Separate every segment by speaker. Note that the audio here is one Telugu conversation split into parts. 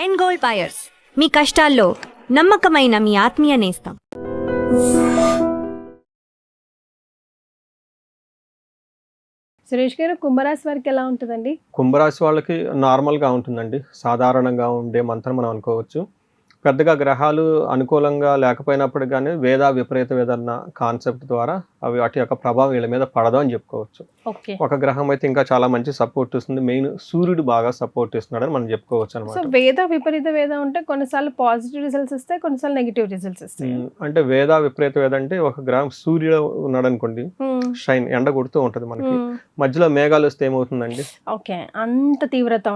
Speaker 1: ఎన్ గోల్డ్ బయర్స్ మీ కష్టాల్లో నమ్మకమైన మీ ఆత్మీయ నేస్తం.
Speaker 2: సురేష్ గారు, కుంభరాశి వారికి ఎలా ఉంటుందండి?
Speaker 3: కుంభరాశి వాళ్ళకి నార్మల్గా ఉంటుందండి, సాధారణంగా ఉండే మంత్రం మనం అనుకోవచ్చు. పెద్దగా గ్రహాలు అనుకూలంగా లేకపోయినప్పుడు కానీ వేద విపరీత వేదన్న కాన్సెప్ట్ ద్వారా అవి వాటి యొక్క ప్రభావం వీళ్ళ మీద పడదు అని చెప్పుకోవచ్చు. ఒక గ్రహం అయితే ఇంకా చాలా మంచి సపోర్ట్ ఇస్తుంది, మెయిన్ సూర్యుడు బాగా సపోర్ట్ ఇస్తున్నాడని మనం చెప్పుకోవచ్చు అనమాట.
Speaker 2: సో వేద విపరీత వేద ఉంటే కొన్నిసార్లు పాజిటివ్ రిజల్ట్స్ ఇస్తాయి, కొన్నిసార్లు నెగిటివ్ రిజల్ట్స్ ఇస్తాయి.
Speaker 3: అంటే వేద విపరీత వేద అంటే ఒక గ్రహం సూర్యుడు ఉన్నాడు అనుకోండి, షైన్ ఎండ కొడుతూ ఉంటది మనకి, మధ్యలో మేఘాలు వస్తే ఏమవుతుందండి,
Speaker 2: ఓకే, అంత తీవ్రత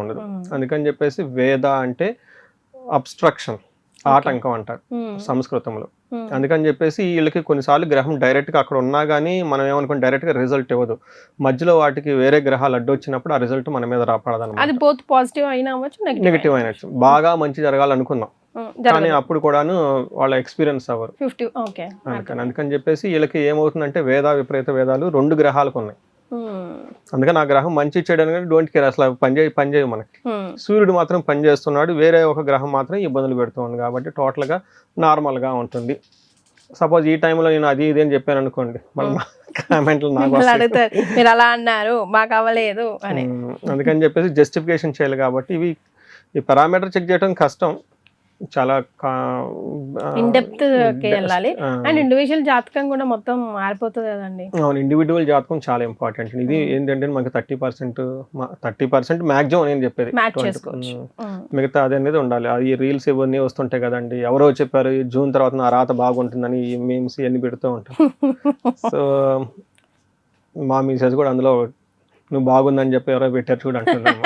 Speaker 2: ఉండదు.
Speaker 3: అందుకని చెప్పేసి వేద అంటే అబ్స్ట్రక్షన్, ఆటంకం అంటారు సంస్కృతంలో. అందుకని చెప్పేసి వీళ్ళకి కొన్నిసార్లు గ్రహం డైరెక్ట్ గా అక్కడ ఉన్నా గానీ మనం ఏమనుకోండి డైరెక్ట్ గా రిజల్ట్ ఇవ్వదు, మధ్యలో వాటికి వేరే గ్రహాలు అడ్డు వచ్చినప్పుడు ఆ రిజల్ట్ మన మీద రాపడదన్నమాట.
Speaker 2: అది బోత్ పాజిటివ్ అయినా అవ్వచ్చు,
Speaker 3: నెగిటివ్ అయినచ్చు. బాగా మంచి జరగాలనుకున్నాం కానీ అప్పుడు కూడాను వాళ్ళ ఎక్స్పీరియన్స్ అవ్వరు. అందుకని చెప్పేసి వీళ్ళకి ఏమవుతుందంటే వేద విపరీత వేదాలు రెండు గ్రహాలకు ఉన్నాయి. అందుకని ఆ గ్రహం మంచి చేయడానికి డోంట్ కేర్, అసలు పనిచేయవు మనకి. సూర్యుడు మాత్రం పని చేస్తున్నాడు, వేరే ఒక గ్రహం మాత్రం ఇబ్బందులు పెడుతుంది. కాబట్టి టోటల్ గా నార్మల్ గా ఉంటుంది. సపోజ్ ఈ టైంలో నేను అది ఇది అని చెప్పాను అనుకోండి, కామెంట్లు నాకు
Speaker 2: మీరు అలా అన్నారు, మాకు అవ్వలేదు అని.
Speaker 3: అందుకని చెప్పేసి జస్టిఫికేషన్ చేయాలి. కాబట్టి ఈ పారామీటర్ చెక్ చేయడం కష్టం, చాలా
Speaker 2: ఇన్ డెప్త్ వెళ్ళాలి. అండ్ ఇండివిజువల్ జాతకం కూడా మొత్తం మారిపోతుంది కదండి.
Speaker 3: అవును, ఇండివిజువల్ జాతకం చాలా ఇంపార్టెంట్. ఇది ఏంటంటే మనకి 30% మాక్సిమం నేను చెప్పేది, మిగతా అది అనేది ఉండాలి. అది రీల్స్ ఇవన్నీ వస్తుంటాయి కదండి, ఎవరో చెప్పారు జూన్ తర్వాత నా రాత బాగుంటుందని మీమ్స్ ఇవన్నీ పెడుతూ ఉంటాం. సో మా మీసేజ్ కూడా అందులో నువ్వు బాగుందని చెప్పి ఎవరో పెట్టారు చూడు అంటున్నాను.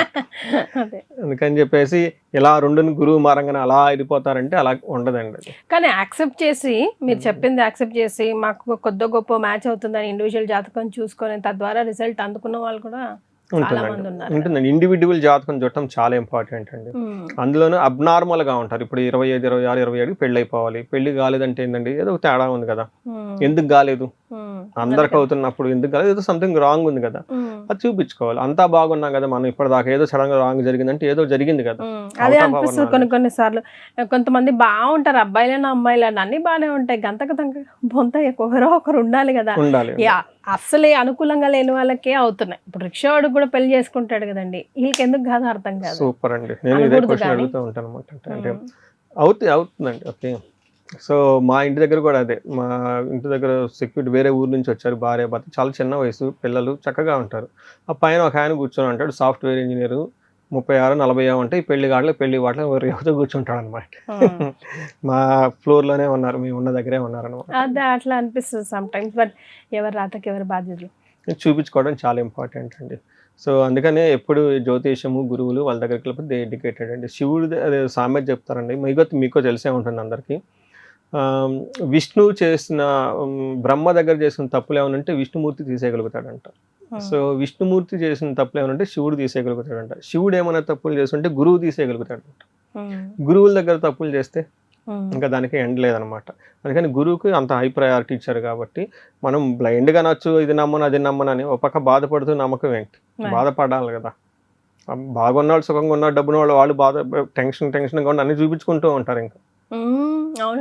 Speaker 3: అందుకని చెప్పేసి ఇలా రెండుని గురువు మారంగానే అలా వెళ్ళిపోతారంటే అలా ఉండదండి.
Speaker 2: కానీ యాక్సెప్ట్ చేసి, మీరు చెప్పింది యాక్సెప్ట్ చేసి మాకు కొద్ది గొప్ప మ్యాచ్ అవుతుందని ఇండివిజువల్ జాతకం చూసుకొని తద్వారా రిజల్ట్ అందుకున్న వాళ్ళు కూడా
Speaker 3: ఉంటుందండి. ఇండివిజువల్ జాతకం చూడటం చాలా ఇంపార్టెంట్ అండి. అందులోనూ అబ్నార్మల్ గా ఉంటారు. ఇప్పుడు 25, 26, 27 పెళ్లి అయిపోవాలి. పెళ్లి కాలేదంటే ఏంటండి, ఏదో తేడా ఉంది కదా. ఎందుకు కాలేదు, అందరికి అవుతున్నప్పుడు ఎందుకు కాలేదు, ఏదో సంథింగ్ రాంగ్ ఉంది కదా, అది చూపించుకోవాలి. అంతా బాగున్నా కదా, మనం ఇప్పటిదాకా ఏదో సడన్ గా రాంగ్ జరిగిందంటే ఏదో జరిగింది కదా.
Speaker 2: అదే అనిపిస్తుంది కొన్నిసార్లు. కొంతమంది బాగుంటారు, అబ్బాయిలైనా అమ్మాయిలైనా అన్ని బాగానే ఉంటాయి, గంతకు బొంత ఎవరో ఒకరు ఉండాలి కదా. అస్సలే అనుకూలంగా లేని వాళ్ళకే అవుతున్నాయి. ఇప్పుడు రిక్షావాడు కూడా పెళ్లి చేసుకుంటాడు కదండి, వీళ్ళకి ఎందుకు కాదు అర్థం కాదు.
Speaker 3: సూపర్ అండి, నేను ఇదే క్వశ్చన్ అడుగుతూ ఉంటాను అనమాట. అంటే అవుతుందండి. ఓకే, సో మా ఇంటి దగ్గర కూడా అదే, మా ఇంటి దగ్గర సెక్యూరిటీ వేరే ఊరు నుంచి వచ్చారు, భార్య భర్త, చాలా చిన్న వయసు, పిల్లలు చక్కగా ఉంటారు. ఆ పైన ఒక ఆయన కూర్చొని ఉంటాడు, సాఫ్ట్వేర్ ఇంజనీర్, 36, 40 ఉంటాయి, పెళ్లి వాటిలో ఎవరితో కూర్చుంటాడు అనమాట. మా ఫ్లోర్ లోనే ఉన్నారు, మేము ఉన్న దగ్గరే ఉన్నారు అనమాట.
Speaker 2: అదే అట్లా అనిపిస్తుంది సమ్ టైమ్స్. బట్ ఎవరి రాతకి ఎవరి బాధ్యతలు
Speaker 3: చూపించుకోవడం చాలా ఇంపార్టెంట్ అండి. సో అందుకనే ఎప్పుడు జ్యోతిషము గురువులు వాళ్ళ దగ్గరికి వెళ్ళిపోతే డెడికేటెడ్ అండి. శివుడు అదే సామెత చెప్తారండి, మీకో తెలిసే ఉంటుంది అందరికీ. విష్ణువు చేసిన, బ్రహ్మ దగ్గర చేసిన తప్పులు ఏమనంటే విష్ణుమూర్తి తీసేయగలుగుతాడంట. సో విష్ణుమూర్తి చేసిన తప్పులు ఏమనంటే శివుడు తీసేయగలుగుతాడంట. శివుడు ఏమైనా తప్పులు చేస్తుంటే గురువు తీసేయగలుగుతాడంట. గురువుల దగ్గర తప్పులు చేస్తే ఇంకా దానికి ఎండ్ లేదనమాట. అందుకని గురువుకి అంత హై ప్రయారిటీ ఇచ్చారు. కాబట్టి మనం బ్లైండ్గా నచ్చు, ఇది నమ్మను అది నమ్మనని ఒక పక్క బాధపడుతూ నమ్మకం ఏంటి, బాధపడాలి కదా. బాగున్న వాళ్ళు, సుఖంగా ఉన్న డబ్బున వాళ్ళు బాధ టెన్షన్గా ఉండి అన్ని చూపించుకుంటూ ఉంటారు. ఇంకా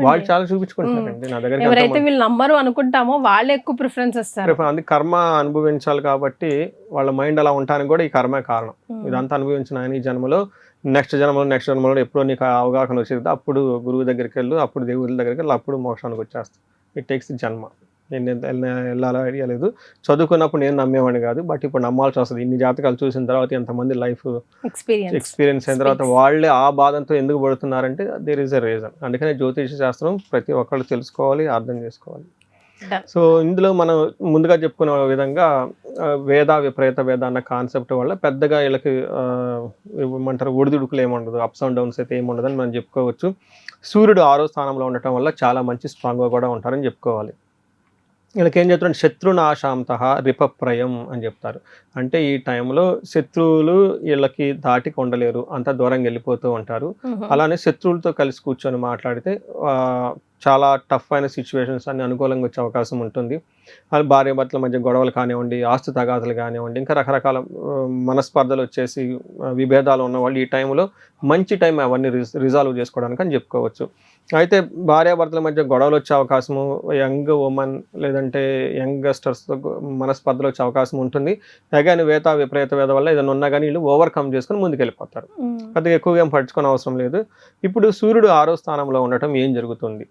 Speaker 3: వాళ్ళు చాలా చూపించుకుంటారండి నా దగ్గర.
Speaker 2: ఎవరైతే వీళ్ళు నమ్మరు అనుకుంటామో వాళ్ళు ఎక్కువ ప్రిఫరెన్స్ ఇస్తారు.
Speaker 3: అందుకే కర్మ అనుభవించాలి కాబట్టి వాళ్ళ మైండ్ అలా ఉండడానికి కూడా ఈ కర్మే కారణం. ఇదంతా అనుభవించిన ఆయన ఈ జన్మలో, నెక్స్ట్ జన్మలో ఎప్పుడో నీకు అవగాహన వచ్చేది, అప్పుడు గురువు దగ్గరికి వెళ్ళు, అప్పుడు దేవుడి దగ్గరికి వెళ్ళి, అప్పుడు మోక్షానికి వచ్చేస్తాం. ఇట్ టేక్స్ జన్మ. నేను వెళ్ళాలో ఐడియా లేదు, చదువుకున్నప్పుడు నేను నమ్మేవాడిని కాదు, బట్ ఇప్పుడు నమ్మాల్సి వస్తుంది. ఇన్ని జాతకాలు చూసిన తర్వాత ఎంతమంది లైఫ్ ఎక్స్పీరియన్స్ అయిన తర్వాత వాళ్ళే ఆ బాధంతో ఎందుకు పడుతున్నారంటే దేర్ ఈస్ ఎ రీజన్. అందుకనే జ్యోతిష శాస్త్రం ప్రతి ఒక్కళ్ళు తెలుసుకోవాలి, అర్థం చేసుకోవాలి. సో ఇందులో మనం ముందుగా చెప్పుకున్న విధంగా వేద విపరీత వేద అన్న కాన్సెప్ట్ వల్ల పెద్దగా వీళ్ళకి ఏమంటారు ఒడిదుడుకులు ఏముండదు, అప్స్ అండ్ డౌన్స్ అయితే ఏముండదు అని మనం చెప్పుకోవచ్చు. సూర్యుడు 6వ స్థానంలో ఉండటం వల్ల చాలా మంచి స్ట్రాంగ్గా కూడా ఉంటారని చెప్పుకోవాలి. వీళ్ళకి ఏం చెప్తారు, శత్రునాశాంత రిపప్రయం అని చెప్తారు. అంటే ఈ టైంలో శత్రువులు వీళ్ళకి దాటి కొండలేరు, అంత దూరంగా వెళ్ళిపోతూ ఉంటారు. అలానే శత్రువులతో కలిసి కూర్చొని మాట్లాడితే చాలా టఫ్ అయిన సిచ్యువేషన్స్ అన్ని అనుకూలంగా వచ్చే అవకాశం ఉంటుంది. అది భార్యాభర్తల మధ్య గొడవలు కానివ్వండి, ఆస్తు తగాదులు కానివ్వండి, ఇంకా రకరకాల మనస్పర్ధలు వచ్చేసి విభేదాలు ఉన్న వాళ్ళు ఈ టైంలో మంచి టైం అవన్నీ రిజాల్వ్ చేసుకోవడానికి అని చెప్పుకోవచ్చు. అయితే భార్యాభర్తల మధ్య గొడవలు వచ్చే అవకాశము, యంగ్ ఉమెన్ లేదంటే యంగస్టర్స్తో మనస్పర్ధలు వచ్చే అవకాశం ఉంటుంది. అగైన్ విపరీత వేద వల్ల ఏదైనా ఉన్నా కానీ వీళ్ళు ఓవర్కమ్ చేసుకుని ముందుకెళ్ళిపోతారు. పెద్దగా ఎక్కువగా ఏం పట్టించుకోని అవసరం లేదు. ఇప్పుడు సూర్యుడు 6వ స్థానంలో ఉండటం ఏం జరుగుతుంది,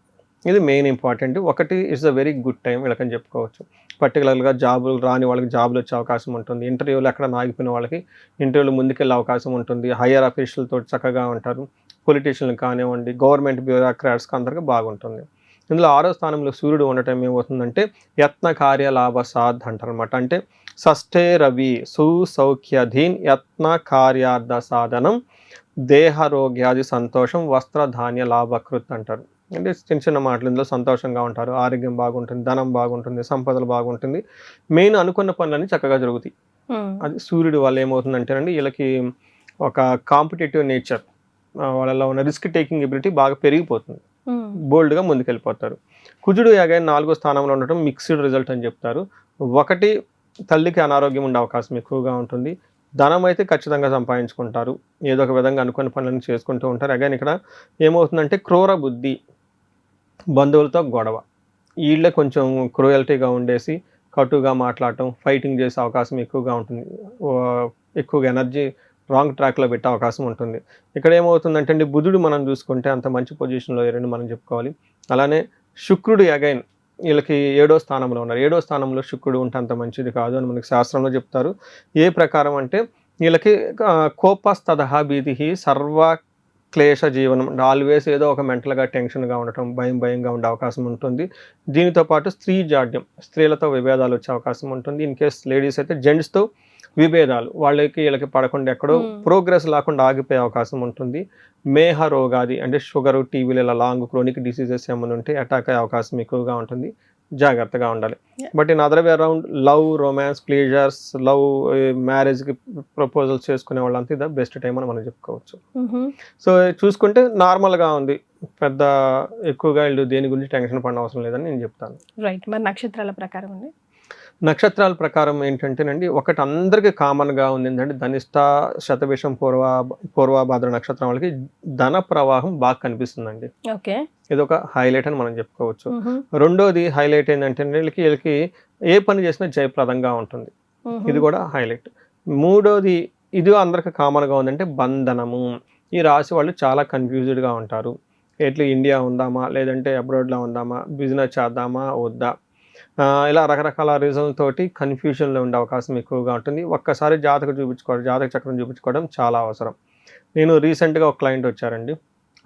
Speaker 3: ఇది మెయిన్ ఇంపార్టెంట్. ఒకటి it's a very good time వీళ్ళకని చెప్పుకోవచ్చు. పర్టికులర్గా జాబులు రాని వాళ్ళకి జాబులు వచ్చే అవకాశం ఉంటుంది. ఇంటర్వ్యూలు ఎక్కడ ఆగిపోయిన వాళ్ళకి ఇంటర్వ్యూలు ముందుకెళ్ళే అవకాశం ఉంటుంది. హయ్యర్ అఫీషియల్తో చక్కగా ఉంటారు. పొలిటీషియన్లు కానివ్వండి, గవర్నమెంట్ బ్యూరోక్రాట్స్కి అందరికీ బాగుంటుంది. ఇందులో 6వ స్థానంలో సూర్యుడు ఉండటం ఏమవుతుందంటే యత్న కార్య లాభ సాధ్ అంటారు అనమాట. అంటే షష్ఠే రవి సుసౌఖ్యధీన్ యత్న కార్యార్థ సాధనం దేహరోగ్యాది సంతోషం వస్త్రధాన్య లాభకృత్ అంటారు. అంటే చిన్న చిన్న మాటలు, ఇందులో సంతోషంగా ఉంటారు, ఆరోగ్యం బాగుంటుంది, ధనం బాగుంటుంది, సంపదలు బాగుంటుంది, మెయిన్ అనుకున్న పనులన్నీ చక్కగా జరుగుతాయి. అది సూర్యుడు వల్ల ఏమవుతుందంటేనండి వీళ్ళకి ఒక కాంపిటేటివ్ నేచర్, వాళ్ళలో ఉన్న రిస్క్ టేకింగ్ ఎబిలిటీ బాగా పెరిగిపోతుంది, బోల్డ్గా ముందుకెళ్ళిపోతారు. కుజుడు అగైన్ 4వ స్థానంలో ఉండటం మిక్స్డ్ రిజల్ట్ అని చెప్తారు. ఒకటి, తల్లికి అనారోగ్యం ఉండే అవకాశం ఎక్కువగా ఉంటుంది. ధనం అయితే ఖచ్చితంగా సంపాదించుకుంటారు, ఏదో ఒక విధంగా అనుకున్న పనులను చేసుకుంటూ ఉంటారు. అగైన్ ఇక్కడ ఏమవుతుందంటే క్రూర బుద్ధి, బంధువులతో గొడవ, వీళ్ళే కొంచెం క్రూయల్టీగా ఉండేసి కటుగా మాట్లాడటం, ఫైటింగ్ చేసే అవకాశం ఎక్కువగా ఉంటుంది. ఎక్కువగా ఎనర్జీ రాంగ్ ట్రాక్లో పెట్టే అవకాశం ఉంటుంది. ఇక్కడ ఏమవుతుందంటే అండి బుధుడు మనం చూసుకుంటే అంత మంచి పొజిషన్లో లేరని మనం చెప్పుకోవాలి. అలానే శుక్రుడు అగైన్ వీళ్ళకి 7వ స్థానంలో ఉన్నారు. 7వ స్థానంలో శుక్రుడు ఉంటే అంత మంచిది కాదు అని మనకి శాస్త్రంలో చెప్తారు. ఏ ప్రకారం అంటే వీళ్ళకి కోపస్తదహ భీతి సర్వ క్లేశ జీవనం, ఆల్వేస్ ఏదో ఒక మెంటల్గా టెన్షన్గా ఉండటం, భయంగా ఉండే అవకాశం ఉంటుంది. దీనితో పాటు స్త్రీ జాడ్యం, స్త్రీలతో విభేదాలు వచ్చే అవకాశం ఉంటుంది. ఇన్ కేస్ లేడీస్ అయితే జెంట్స్తో విభేదాలు, వీళ్ళకి పడకుండా ఎక్కడో ప్రోగ్రెస్ లేకుండా ఆగిపోయే అవకాశం ఉంటుంది. మేహ రోగాది అంటే షుగరు, టీవీలు, ఇలా లాంగ్ క్రోనిక్ డిసీజెస్ ఏమైనా ఉంటే అటాక్ అయ్యే అవకాశం ఎక్కువగా ఉంటుంది. జాగ్రత్తగా ఉండాలి. But in other way around love, romance, pleasers, మ్యారేజ్కి ప్రపోజల్స్ చేసుకునే వాళ్ళంతా ఇది బెస్ట్ టైం అని మనం చెప్పుకోవచ్చు. సో చూసుకుంటే నార్మల్గా ఉంది, పెద్ద ఎక్కువగా వీళ్ళు దేని గురించి టెన్షన్ పడిన అవసరం లేదని నేను చెప్తాను.
Speaker 2: రైట్. మరి నక్షత్రాల ప్రకారం అండి?
Speaker 3: నక్షత్రాల ప్రకారం ఏంటంటేనండి ఒకటి అందరికీ కామన్గా ఉంది ఏంటంటే ధనిష్ట, శతభిషం, పూర్వభాద్ర నక్షత్రం వాళ్ళకి ధన ప్రవాహం బాగా కనిపిస్తుందండి.
Speaker 2: ఓకే,
Speaker 3: ఇది ఒక హైలైట్ అని మనం చెప్పుకోవచ్చు. రెండోది హైలైట్ ఏంటంటే వీళ్ళకి ఏ పని చేసినా జయప్రదంగా ఉంటుంది, ఇది కూడా హైలైట్. మూడోది ఇది అందరికి కామన్గా ఉందంటే బంధనము. ఈ రాశి వాళ్ళు చాలా కన్ఫ్యూజ్డ్గా ఉంటారు. ఎట్లా ఇండియా ఉందామా లేదంటే అబ్రాడ్లో ఉందామా, బిజినెస్ చేద్దామా వద్దా, ఇలా రకరకాల రీజన్ తోటి కన్ఫ్యూజన్లో ఉండే అవకాశం ఎక్కువగా ఉంటుంది. ఒక్కసారి జాతక చక్రం చూపించుకోవడం చాలా అవసరం. నేను రీసెంట్గా ఒక క్లయింట్ వచ్చారండి,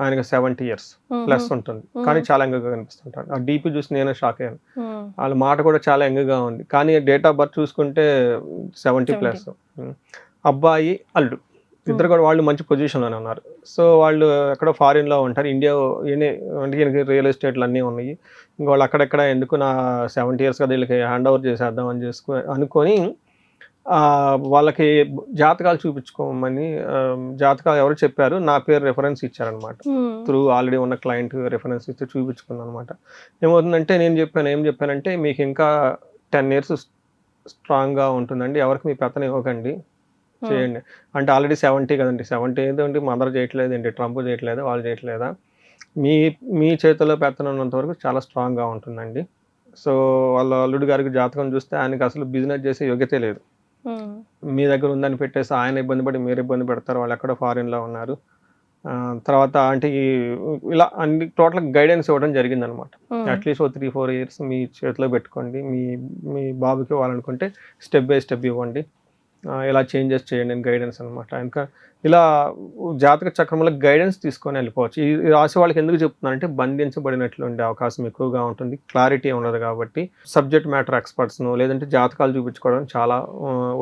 Speaker 3: ఆయనకు 70 years ప్లస్ ఉంటుంది, కానీ చాలా యంగ్గా కనిపిస్తుంటాడు. ఆ డీపీ చూసి నేనే షాక్ అయ్యాను. వాళ్ళ మాట కూడా చాలా యంగ్గా ఉంది, కానీ డేట్ ఆఫ్ బర్త్ చూసుకుంటే 70+. అబ్బాయి అల్లుడు ఇద్దరు కూడా వాళ్ళు మంచి పొజిషన్లోనే ఉన్నారు. సో వాళ్ళు ఎక్కడో ఫారిన్లో ఉంటారు, ఇండియా రియల్ ఎస్టేట్లు అన్నీ ఉన్నాయి. ఇంకా వాళ్ళు అక్కడెక్కడ ఎందుకు నా 70 years కదా వీళ్ళకి హ్యాండ్ ఓవర్ చేసేద్దాం అని అనుకొని వాళ్ళకి జాతకాలు చూపించుకోమని, జాతకాలు ఎవరు చెప్పారు, నా పేరు రెఫరెన్స్ ఇచ్చారనమాట. త్రూ ఆల్రెడీ ఉన్న క్లయింట్ రెఫరెన్స్ ఇచ్చి చూపించుకున్నాను అనమాట. ఏమవుతుందంటే ఏం చెప్పానంటే మీకు ఇంకా 10 years స్ట్రాంగ్గా ఉంటుందండి, ఎవరికి మీ పెత్తనం ఇవ్వకండి, చేయండి అంటే. ఆల్రెడీ 70 కదండి, 70 ఏంటంటే మదర్ చేయట్లేదు ఏంటి, ట్రంప్ చేయట్లేదు, వాళ్ళు చేయట్లేదా, మీ చేతిలో పెత్తనం ఉన్నంత వరకు చాలా స్ట్రాంగ్గా ఉంటుందండి. సో వాళ్ళ అల్లుడు గారికి జాతకం చూస్తే ఆయనకి అసలు బిజినెస్ చేసే యోగ్యతే లేదు. మీ దగ్గర ఉందని పెట్టేసి ఆయన ఇబ్బంది పడి మీరు ఇబ్బంది పెడతారు, వాళ్ళు ఎక్కడో ఫారిన్లో ఉన్నారు. తర్వాత అంటే ఇలా అన్ని టోటల్ గైడెన్స్ ఇవ్వడం జరిగిందనమాట. అట్లీస్ట్ 3-4 years మీ చేతిలో పెట్టుకోండి, మీ బాబుకి ఇవ్వాలనుకుంటే స్టెప్ బై స్టెప్ ఇవ్వండి, ఇలా చేంజెస్ చేయండి అని గైడెన్స్ అనమాట. ఇంకా ఇలా జాతక చక్రంలో గైడెన్స్ తీసుకొని వెళ్ళిపోవచ్చు. ఈ రాశి వాళ్ళకి ఎందుకు చెప్తున్నానంటే బంధించబడినట్లు ఉండే అవకాశం ఎక్కువగా ఉంటుంది, క్లారిటీ ఉండదు. కాబట్టి సబ్జెక్ట్ మ్యాటర్ ఎక్స్పర్ట్స్ను లేదంటే జాతకాలు చూపించుకోవడం చాలా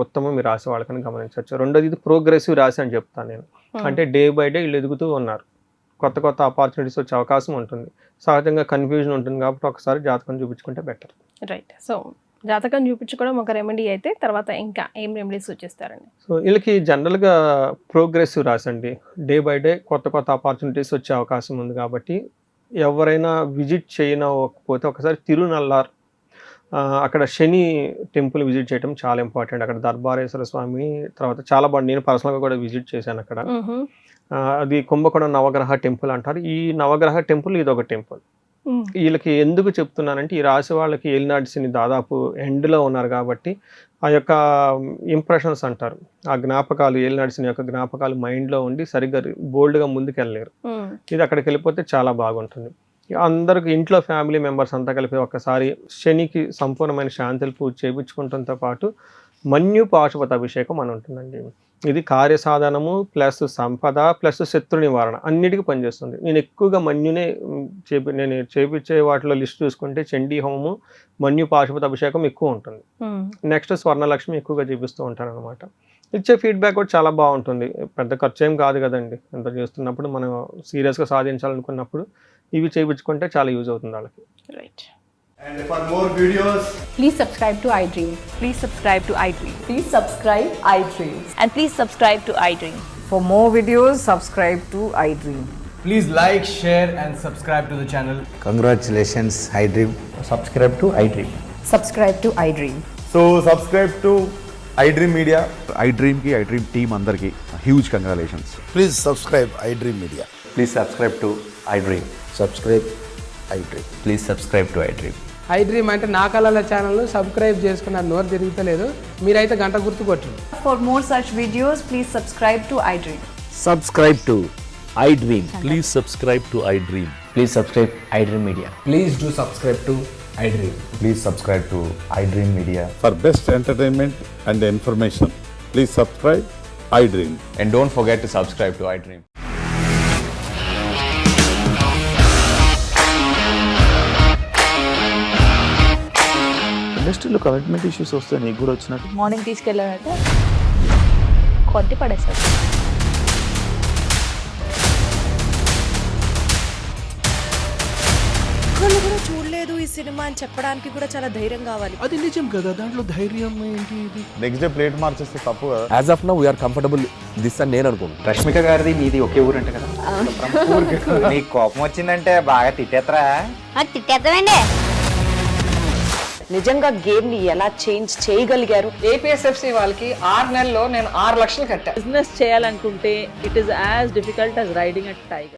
Speaker 3: ఉత్తమం మీ రాశి వాళ్ళకని గమనించవచ్చు. రెండోది ఇది ప్రోగ్రెసివ్ రాశి అని చెప్తాను నేను. అంటే డే బై డే వీళ్ళు ఎదుగుతూ ఉన్నారు, కొత్త ఆపర్చునిటీస్ వచ్చే అవకాశం ఉంటుంది. సహజంగా కన్ఫ్యూజన్ ఉంటుంది కాబట్టి ఒకసారి జాతకం చూపించుకుంటే బెటర్.
Speaker 2: రైట్. సో జాతకం చూపించుకోవడం ఒక రెమెడీ అయితే, తర్వాత ఇంకా ఏం రెమెడీస్ సూచిస్తారండి?
Speaker 3: సో వీళ్ళకి జనరల్గా ప్రోగ్రెసివ్ రాసి అండి, డే బై డే కొత్త ఆపర్చునిటీస్ వచ్చే అవకాశం ఉంది. కాబట్టి ఎవరైనా విజిట్ చేయకపోతే ఒకసారి తిరునల్లార్ అక్కడ శని టెంపుల్ విజిట్ చేయడం చాలా ఇంపార్టెంట్. అక్కడ దర్బారేశ్వర స్వామి, తర్వాత చాలా బాగుంది. నేను పర్సనల్గా కూడా విజిట్ చేశాను అక్కడ. అది కుంభకోణం నవగ్రహ టెంపుల్ అంటారు. ఈ నవగ్రహ టెంపుల్ ఇదొక టెంపుల్. వీళ్ళకి ఎందుకు చెప్తున్నానంటే, ఈ రాశి వాళ్ళకి ఏలినాటి శని దాదాపు ఎండ్లో ఉన్నారు కాబట్టి ఆ యొక్క ఇంప్రెషన్స్ అంటారు, ఆ జ్ఞాపకాలు, ఏలినాటి శని యొక్క జ్ఞాపకాలు మైండ్లో ఉండి సరిగ్గా బోల్డ్గా ముందుకు వెళ్ళలేరు. ఇది అక్కడికి వెళ్ళిపోతే చాలా బాగుంటుంది. అందరికి ఇంట్లో ఫ్యామిలీ మెంబర్స్ అంతా కలిపి ఒక్కసారి శనికి సంపూర్ణమైన శాంతులు పూజ చేయించుకుంటంతో పాటు మన్యు పాశుపత అభిషేకం అని ఉంటుందండి. ఇది కార్యసాధనము ప్లస్ సంపద ప్లస్ శత్రు నివారణ అన్నిటికీ పనిచేస్తుంది. నేను ఎక్కువగా మన్యునే నేను చేపించే వాటిలో లిస్ట్ చూసుకుంటే చండీ హోమము, మన్యు పాశుపత అభిషేకం ఎక్కువ ఉంటుంది. నెక్స్ట్ స్వర్ణలక్ష్మి ఎక్కువగా చేపిస్తూ ఉంటాను అనమాట. ఇచ్చే ఫీడ్బ్యాక్ కూడా చాలా బాగుంటుంది. పెద్ద ఖర్చు ఏం కాదు కదండి. ఎంత చేస్తున్నప్పుడు మనం సీరియస్గా సాధించాలనుకున్నప్పుడు ఇవి చేయించుకుంటే చాలా యూజ్ అవుతుంది వాళ్ళకి.
Speaker 2: Right.
Speaker 4: And for more videos,
Speaker 2: Please subscribe to iDream.
Speaker 5: Please subscribe to iDream.
Speaker 6: Please subscribe iDream.
Speaker 5: And please subscribe to iDream.
Speaker 6: For more videos, subscribe to iDream.
Speaker 4: please like, share, and subscribe to the channel.
Speaker 7: Congratulations, iDream.
Speaker 8: Subscribe to iDream.
Speaker 6: Subscribe to iDream.
Speaker 4: So subscribe to iDream Media.
Speaker 9: iDream ki iDream team andarki huge congratulations.
Speaker 7: Please subscribe iDream Media.
Speaker 8: Please subscribe to iDream.
Speaker 7: Subscribe iDream.
Speaker 8: Please subscribe to iDream.
Speaker 10: iDream అంటే నా కళల ఛానల్ సబ్స్క్రైబ్ చేసుకున్నారు, నోరు తిరుగుతలేదు. మీరైతే గంట గుర్తు కొట్టండి.
Speaker 6: For more such videos, please subscribe to iDream.
Speaker 8: Subscribe to iDream.
Speaker 11: Please subscribe to iDream.
Speaker 8: Please subscribe iDream Media.
Speaker 4: Please do subscribe to iDream.
Speaker 9: Please subscribe to iDream Media.
Speaker 11: For best entertainment and information, please subscribe iDream.
Speaker 8: And don't forget to subscribe to iDream.
Speaker 9: ఇండస్ట్రీలో కమిట్మెంట్ ఇష్యూస్ వస్తే నీకు కూడా వచ్చినట్టు
Speaker 5: మార్నింగ్ తీసుకెళ్ళారంటే కొద్ది పడేసారు.
Speaker 12: ఒక్కళ్ళు కూడా చూడలేదు ఈ సినిమా అని చెప్పడానికి కూడా చాలా ధైర్యం కావాలి.
Speaker 11: అది నిజం కదా, దాంట్లో ధైర్యం ఏంటి? ఇది
Speaker 9: నెక్స్ట్ డే ప్లేట్ మార్చేస్తే తప్పు కదా.
Speaker 8: As of now, we are comfortable this అని నేను అనుకుంటున్నాను.
Speaker 7: రష్మిక గారిది మీది ఒకే ఊరు అంట కదా. నీకు కోపం వచ్చిందంటే బాగా తిట్టేత్తరా?
Speaker 1: తిట్టేద్దామండి.
Speaker 6: నిజంగా గేమ్ ని ఎలా చేంజ్ చేయగలిగారు?
Speaker 10: ఏపీఎస్ఎఫ్సి వాళ్ళకి 6 నెలల్లో నేను 6 లక్షలు కట్టా.
Speaker 5: బిజినెస్ చేయాలనుకుంటే it is as difficult as riding a tiger.